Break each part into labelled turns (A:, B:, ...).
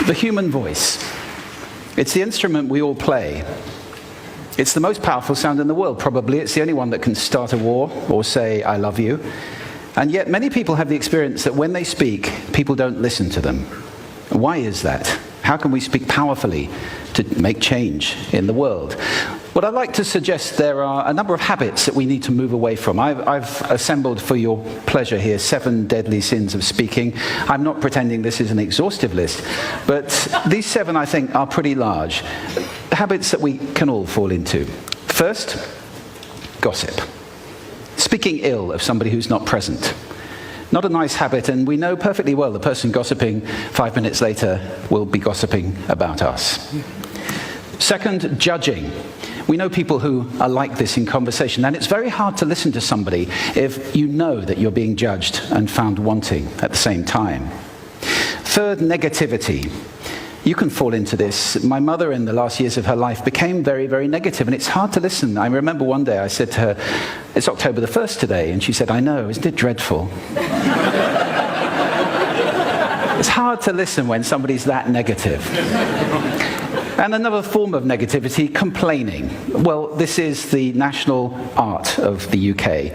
A: The human voice. It's the instrument we all play. It's the most powerful sound in the world, probably. It's the only one that can start a war or say, I love you. And yet many people have the experience that when they speak, people don't listen to them. Why is that? How can we speak powerfully to make change in the world? Well, I'd like to suggest there are a number of habits that we need to move away from. I've assembled for your pleasure here 7 deadly sins of speaking. I'm not pretending this is an exhaustive list, but these 7, I think, are pretty large. Habits that we can all fall into. First, gossip. Speaking ill of somebody who's not present. Not a nice habit, and we know perfectly well the person gossiping 5 minutes later will be gossiping about us. Second, judging. We know people who are like this in conversation, and it's very hard to listen to somebody if you know that you're being judged and found wanting at the same time. Third, negativity. You can fall into this. My mother, in the last years of her life, became very, very negative, and it's hard to listen. I remember one day I said to her, it's October the 1st today, and she said, I know, isn't it dreadful? It's hard to listen when somebody's that negative. And another form of negativity, complaining. Well, this is the national art of the UK.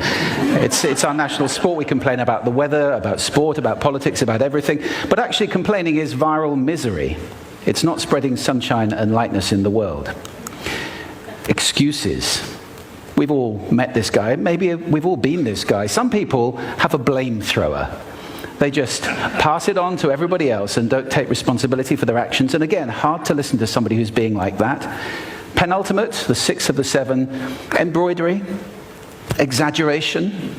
A: It's our national sport. We complain about the weather, about sport, about politics, about everything. But actually, complaining is viral misery. It's not spreading sunshine and lightness in the world. Excuses. We've all met this guy. Maybe we've all been this guy. Some people have a blame thrower. They just pass it on to everybody else and don't take responsibility for their actions. And again, hard to listen to somebody who's being like that. Penultimate, the 6th of the 7, embroidery, exaggeration.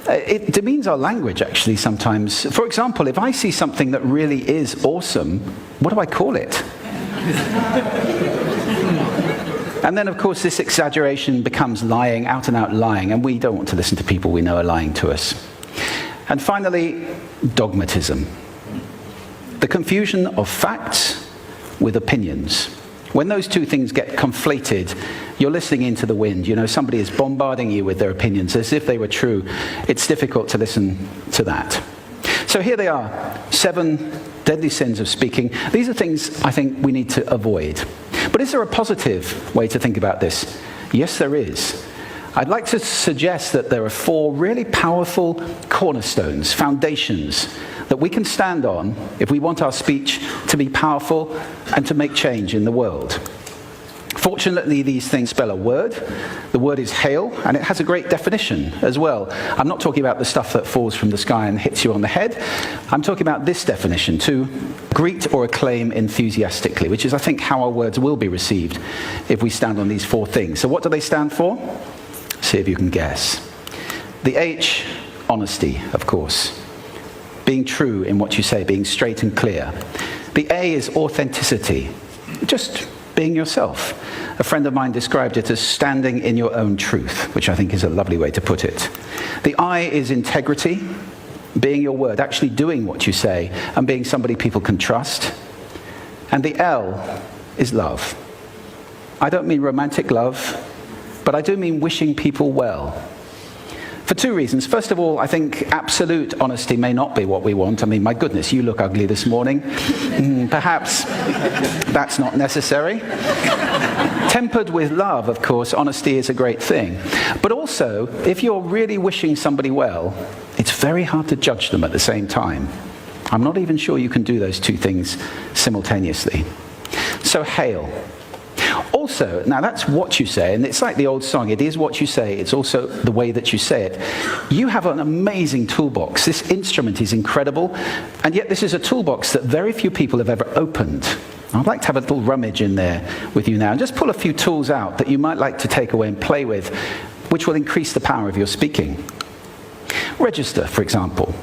A: It demeans our language, actually, sometimes. For example, if I see something that really is awesome, what do I call it? And then, of course, this exaggeration becomes lying, out and out lying, and we don't want to listen to people we know are lying to us. And finally, dogmatism. The confusion of facts with opinions. When those two things get conflated, you're listening into the wind. You know, somebody is bombarding you with their opinions as if they were true. It's difficult to listen to that. So here they are, 7 deadly sins of speaking. These are things I think we need to avoid. But is there a positive way to think about this? Yes, there is. I'd like to suggest that there are 4 really powerful cornerstones, foundations, that we can stand on if we want our speech to be powerful and to make change in the world. Fortunately, these things spell a word. The word is hail, and it has a great definition as well. I'm not talking about the stuff that falls from the sky and hits you on the head. I'm talking about this definition, to greet or acclaim enthusiastically, which is, I think, how our words will be received if we stand on these 4 things. So what do they stand for? See if you can guess. The H, honesty, of course. Being true in what you say, being straight and clear. The A is authenticity, just being yourself. A friend of mine described it as standing in your own truth, which I think is a lovely way to put it. The I is integrity, being your word, actually doing what you say, and being somebody people can trust. And the L is love. I don't mean romantic love, but I do mean wishing people well. For 2 reasons. First of all, I think absolute honesty may not be what we want. I mean, my goodness, you look ugly this morning. Perhaps that's not necessary. Tempered with love, of course, honesty is a great thing. But also, if you're really wishing somebody well, it's very hard to judge them at the same time. I'm not even sure you can do those 2 things simultaneously. So, hail. Also, now that's what you say, and it's like the old song, it is what you say, it's also the way that you say it. You have an amazing toolbox. This instrument is incredible, and yet this is a toolbox that very few people have ever opened. I'd like to have a little rummage in there with you now, and just pull a few tools out that you might like to take away and play with, which will increase the power of your speaking. Register, for example.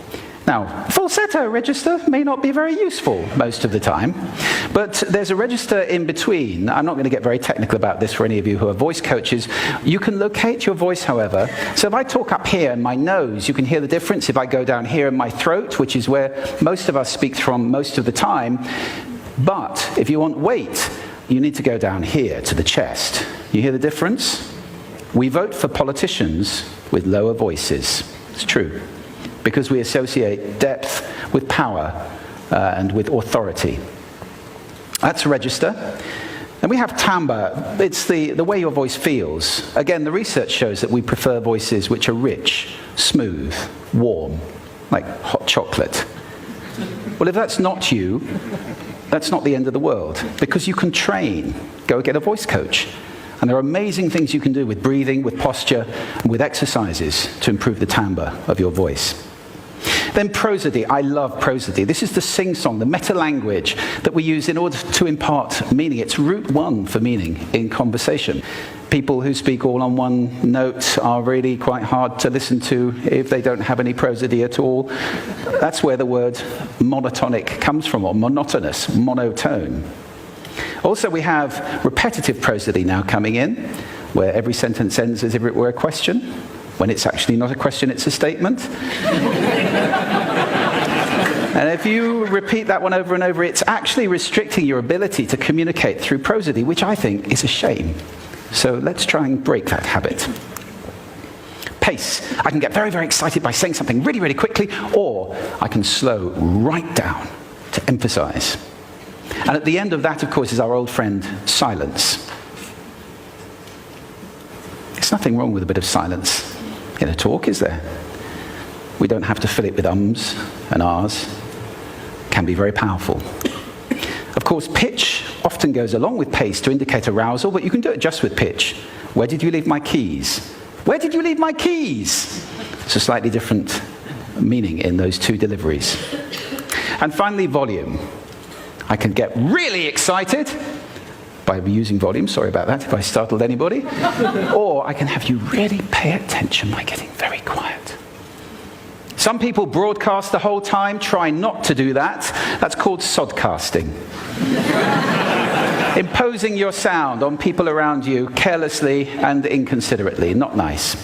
A: Now, falsetto register may not be very useful most of the time, but there's a register in between. I'm not going to get very technical about this for any of you who are voice coaches. You can locate your voice, however. So if I talk up here in my nose, you can hear the difference. If I go down here in my throat, which is where most of us speak from most of the time. But if you want weight, you need to go down here to the chest. You hear the difference? We vote for politicians with lower voices. It's true. Because we associate depth with power and with authority. That's register. And we have timbre. It's the way your voice feels. Again, the research shows that we prefer voices which are rich, smooth, warm, like hot chocolate. Well, if that's not you, that's not the end of the world, because you can train. Go get a voice coach. And there are amazing things you can do with breathing, with posture, and with exercises to improve the timbre of your voice. Then prosody. I love prosody. This is the sing-song, the meta-language that we use in order to impart meaning. It's route one for meaning in conversation. People who speak all on one note are really quite hard to listen to if they don't have any prosody at all. That's where the word monotonic comes from, or monotonous, monotone. Also, we have repetitive prosody now coming in, where every sentence ends as if it were a question, when it's actually not a question, it's a statement. And if you repeat that one over and over, it's actually restricting your ability to communicate through prosody, which I think is a shame. So let's try and break that habit. Pace. I can get very, very excited by saying something really, really quickly, or I can slow right down to emphasize. And at the end of that, of course, is our old friend, silence. There's nothing wrong with a bit of silence in a talk, is there? We don't have to fill it with ums and ahs. It can be very powerful. Of course, pitch often goes along with pace to indicate arousal, but you can do it just with pitch. Where did you leave my keys? Where did you leave my keys? It's a slightly different meaning in those two deliveries. And finally, volume. I can get really excited by using volume, sorry about that if I startled anybody, or I can have you really pay attention by getting very quiet. Some people broadcast the whole time. Try not to do that. That's called sodcasting. Imposing your sound on people around you carelessly and inconsiderately. Not nice.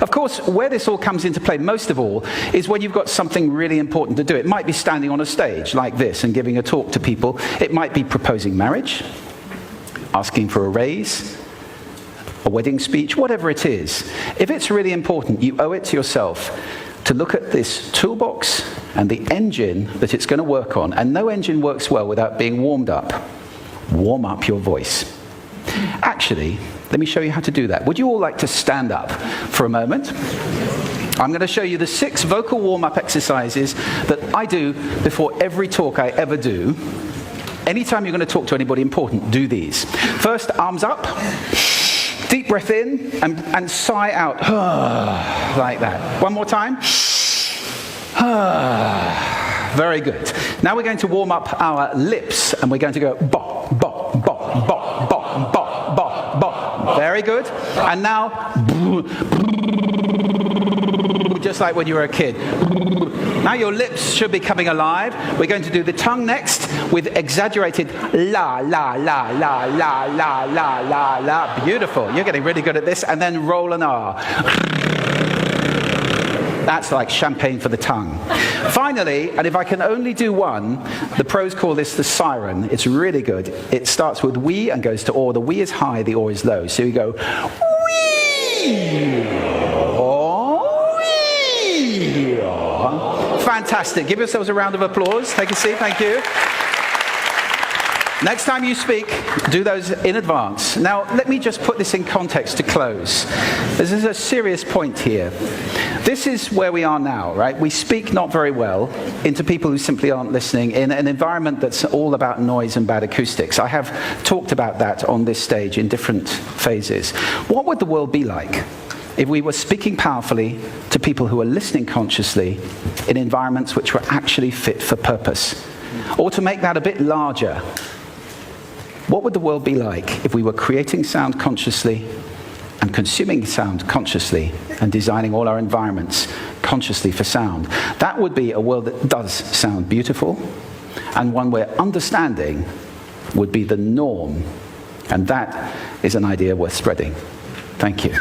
A: Of course, where this all comes into play most of all is when you've got something really important to do. It might be standing on a stage like this and giving a talk to people. It might be proposing marriage, asking for a raise, a wedding speech, whatever it is. If it's really important, you owe it to yourself to look at this toolbox and the engine that it's going to work on. And no engine works well without being warmed up. Warm up your voice. Actually, let me show you how to do that. Would you all like to stand up for a moment? I'm going to show you the 6 vocal warm-up exercises that I do before every talk I ever do. Anytime you're going to talk to anybody important, do these. First, arms up. Deep breath in and sigh out. Like that. One more time. Very good. Now we're going to warm up our lips, and we're going to go bop, bop, bop, bop, bop, bop, bop, bop. Very good. And now, just like when you were a kid. Now your lips should be coming alive. We're going to do the tongue next with exaggerated la, la, la, la, la, la, la, la, la. Beautiful. You're getting really good at this. And then roll an R. That's like champagne for the tongue. Finally, and if I can only do one, the pros call this the siren. It's really good. It starts with wee and goes to or. The wee is high, the or is low. So you go wee. Fantastic. Give yourselves a round of applause. Take a seat. Thank you. Next time you speak, do those in advance. Now, let me just put this in context to close. This is a serious point here. This is where we are now, right? We speak not very well into people who simply aren't listening in an environment that's all about noise and bad acoustics. I have talked about that on this stage in different phases. What would the world be like if we were speaking powerfully to people who are listening consciously in environments which were actually fit for purpose? Or to make that a bit larger, what would the world be like if we were creating sound consciously and consuming sound consciously and designing all our environments consciously for sound? That would be a world that does sound beautiful, and one where understanding would be the norm. And that is an idea worth spreading. Thank you.